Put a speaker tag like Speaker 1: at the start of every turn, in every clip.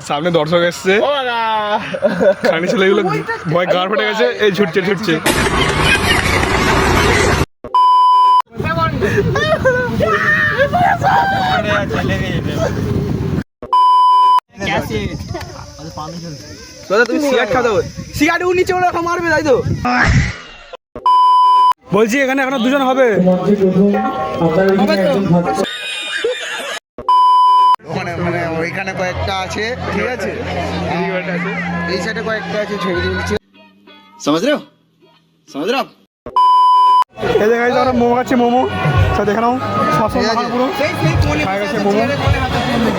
Speaker 1: সামনে দর্শক এসছে, খানি ছেলেগুলো ভয় গাড় ফেটে গেছে, এই ছুটছে ছুটছে।
Speaker 2: তুমি সিগারেট খাও, সিগারেট নিচে মারবে, তাই তো
Speaker 1: বলছি। এখানে এখনো দুজন হবে।
Speaker 2: মানে ওইখানে কয়েকটা আছে, ঠিক আছে, এই সাইডে কয়েকটা আছে, ছবি তুলছে। समझ रहे हो?
Speaker 1: এই জায়গায় তো আমরা মোমো খাচ্ছি, মোমো দেখে নাও, পুরো মোমো।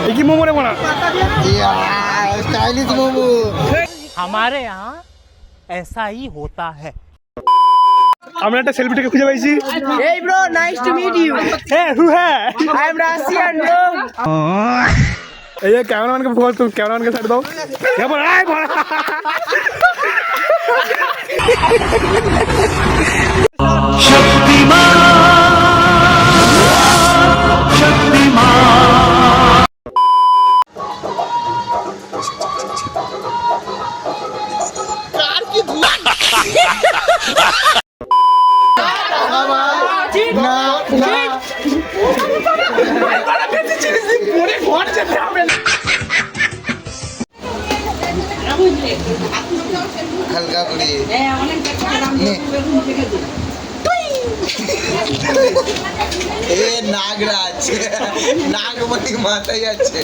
Speaker 1: এই কি মোমো রে মোনা?
Speaker 2: स्टाइलिश मोमो।
Speaker 3: हमारे यहाँ ऐसा ही होता है।
Speaker 1: আমরা একটা সেলিব্রিটিকে খুঁজে পাইছি।
Speaker 4: Hey bro, nice to meet you.
Speaker 1: হ্যাঁ, হু হ্যাঁ,
Speaker 4: I'm Russian bro.
Speaker 1: এই যে ক্যামেরাম্যানকে ফোকাস করুন, ক্যামেরাম্যানকে সাইড দাও। এবার আয় বড়া।
Speaker 2: হালকা করে নাগরাজ, নাগমণি মাথায় আছে।